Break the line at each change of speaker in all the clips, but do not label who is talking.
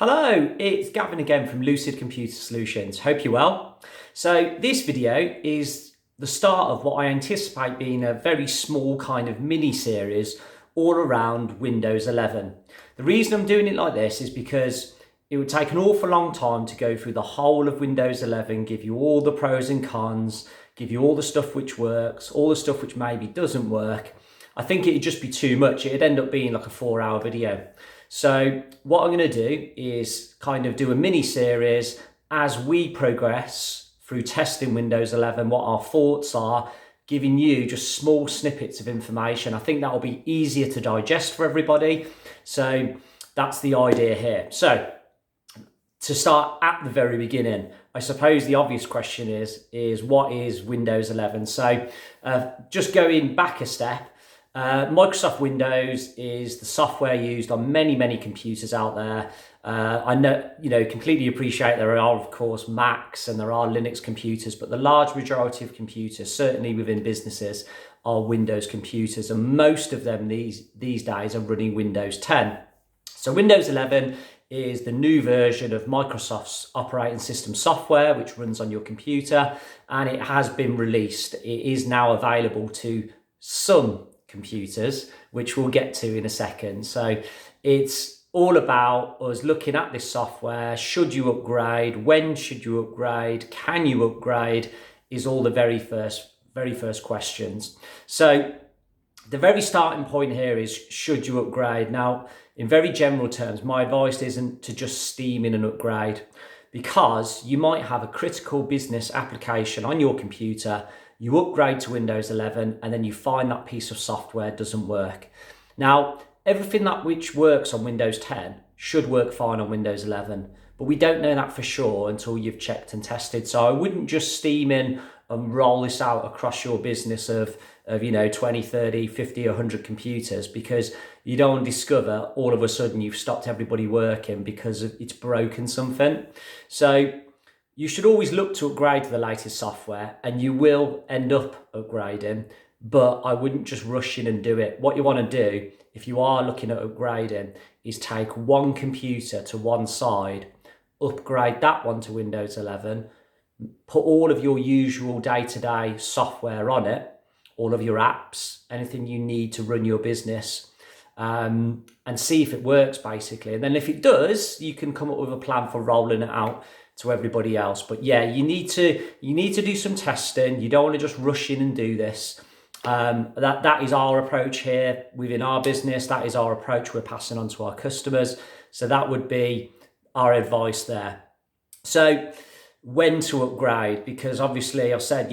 Hello, it's Gavin again from Lucid Computer Solutions. Hope you're well. So this video is the start of what I anticipate being a very small kind of mini series all around Windows 11. The reason I'm doing it like this is because it would take an awful long time to go through the whole of Windows 11, give you all the pros and cons, give you all the stuff which works, all the stuff which maybe doesn't work. I think it'd just be too much. It'd end up being like a 4-hour video. So what I'm going to do is kind of do a mini series as we progress through testing Windows 11, what our thoughts are, giving you just small snippets of information. I think that will be easier to digest for everybody. So that's the idea here. So to start at the very beginning, I suppose the obvious question is what is Windows 11? So just going back a step, Microsoft Windows is the software used on many computers out there. I know, completely appreciate there are of course Macs and there are Linux computers, but the large majority of computers, certainly within businesses, are Windows computers, and most of them these days are running Windows 10. So Windows 11 is the new version of Microsoft's operating system software, which runs on your computer, and it has been released. It is now available to some computers, which we'll get to in a second. So it's all about us looking at this software. Should you upgrade? When should you upgrade? Can you upgrade? Is all the very first questions. So the very starting point here is, should you upgrade? Now, in very general terms, my advice isn't to just steam in an upgrade, because you might have a critical business application on your computer. You upgrade to Windows 11 and then you find that piece of software doesn't work. Now, everything that which works on Windows 10 should work fine on Windows 11, but we don't know that for sure until you've checked and tested. So I wouldn't just steam in and roll this out across your business of 20, 30, 50, 100 computers, because you don't discover all of a sudden you've stopped everybody working because it's broken something. So you should always look to upgrade to the latest software, and you will end up upgrading, but I wouldn't just rush in and do it. What you want to do, if you are looking at upgrading, is take one computer to one side, upgrade that one to Windows 11, put all of your usual day-to-day software on it, all of your apps, anything you need to run your business, and see if it works basically. And then if it does, you can come up with a plan for rolling it out to everybody else. But yeah, you need to do some testing. You don't want to just rush in and do this. That is our approach here within our business. That is our approach we're passing on to our customers. So that would be our advice there. So when to upgrade, because obviously I said,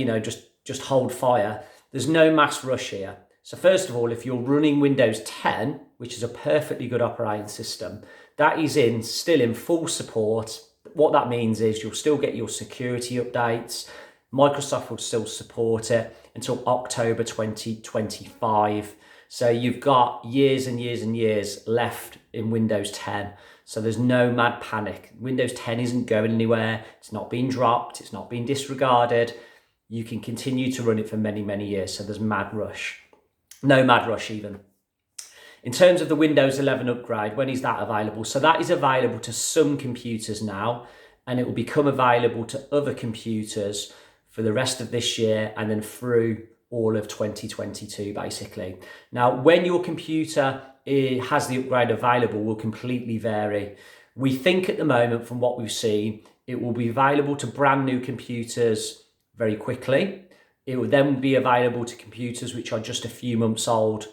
just hold fire. There's no mass rush here. So first of all, if you're running Windows 10, which is a perfectly good operating system, that is still in full support. What that means is you'll still get your security updates. Microsoft will still support it until October 2025. So you've got years and years and years left in Windows 10. So there's no mad panic. Windows 10 isn't going anywhere. It's not being dropped. It's not being disregarded. You can continue to run it for many years. So there's mad rush. No mad rush even. In terms of the Windows 11 upgrade, when is that available? So that is available to some computers now, and it will become available to other computers for the rest of this year and then through all of 2022, basically. Now, when your computer has the upgrade available will completely vary. We think at the moment, from what we've seen, it will be available to brand new computers very quickly. It will then be available to computers which are just a few months old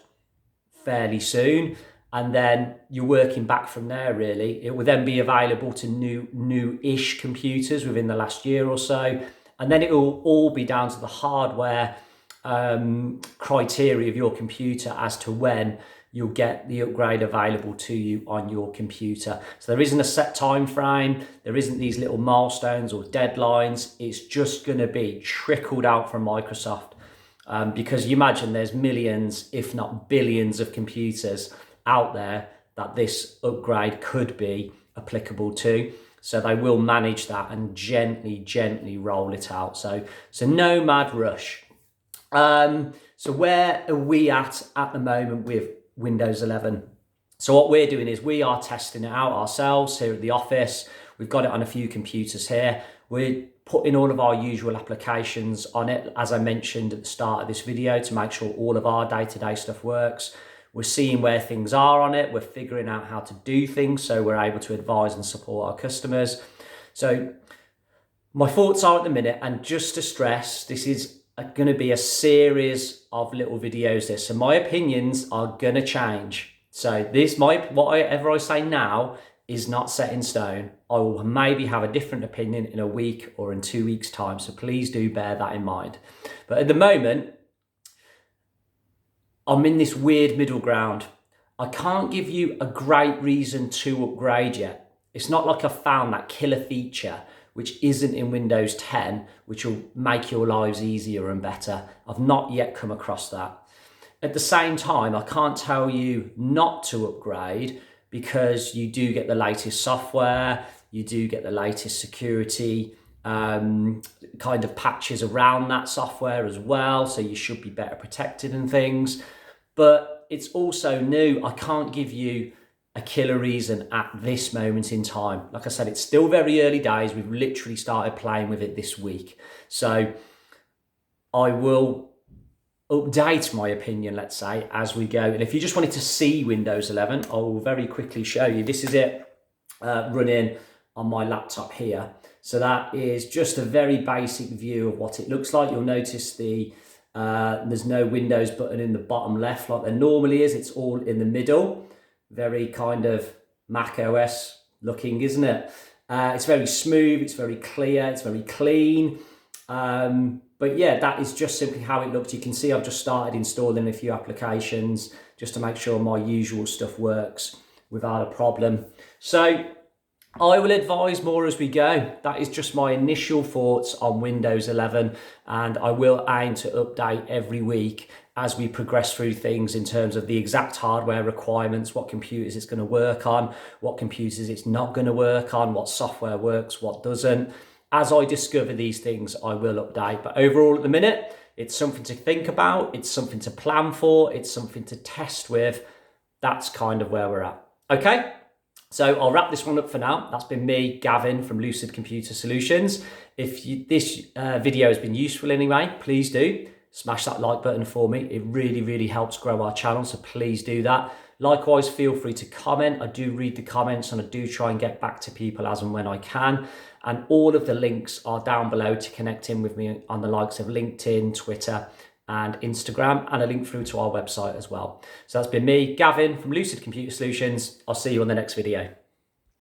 fairly soon, and then you're working back from there really. It will then be available to new-ish computers within the last year or so, and then it will all be down to the hardware criteria of your computer as to when you'll get the upgrade available to you on your computer. So there isn't a set time frame, there isn't these little milestones or deadlines. It's just going to be trickled out from Microsoft. Because you imagine there's millions, if not billions of computers out there that this upgrade could be applicable to. So they will manage that and gently roll it out. So no mad rush. So where are we at the moment with Windows 11? So what we're doing is we are testing it out ourselves here at the office. We've got it on a few computers here. We're putting all of our usual applications on it, as I mentioned at the start of this video, to make sure all of our day-to-day stuff works. We're seeing where things are on it. We're figuring out how to do things so we're able to advise and support our customers. So my thoughts are at the minute, and just to stress, this is going to be a series of little videos this. So my opinions are going to change. So whatever I say now is not set in stone. I will maybe have a different opinion in a week or in 2 weeks' time. So please do bear that in mind. But at the moment, I'm in this weird middle ground. I can't give you a great reason to upgrade yet. It's not like I've found that killer feature which isn't in Windows 10, which will make your lives easier and better. I've not yet come across that. At the same time, I can't tell you not to upgrade, because you do get the latest software, you do get the latest security kind of patches around that software as well, so you should be better protected and things. But it's also new. I can't give you a killer reason at this moment in time. Like I said, it's still very early days. We've literally started playing with it this week. So I will update my opinion, let's say, as we go. And if you just wanted to see Windows 11, I will very quickly show you. This is it running on my laptop here. So that is just a very basic view of what it looks like. You'll notice there's no Windows button in the bottom left like there normally is. It's all in the middle. Very kind of Mac OS looking, isn't it? It's very smooth, it's very clear, it's very clean. But yeah, that is just simply how it looked. You can see I've just started installing a few applications just to make sure my usual stuff works without a problem. So I will advise more as we go. That is just my initial thoughts on Windows 11, and I will aim to update every week as we progress through things in terms of the exact hardware requirements, what computers it's going to work on, what computers it's not going to work on, what software works, what doesn't. As I discover these things, I will update. But overall at the minute, it's something to think about, it's something to plan for, it's something to test with. That's kind of where we're at. Okay? So I'll wrap this one up for now. That's been me, Gavin from Lucid Computer Solutions. If this video has been useful anyway, please do smash that like button for me. It really, really helps grow our channel, so please do that. Likewise, feel free to comment. I do read the comments and I do try and get back to people as and when I can. And all of the links are down below to connect in with me on the likes of LinkedIn, Twitter, and Instagram, and a link through to our website as well. So that's been me, Gavin from Lucid Computer Solutions. I'll see you on the next video.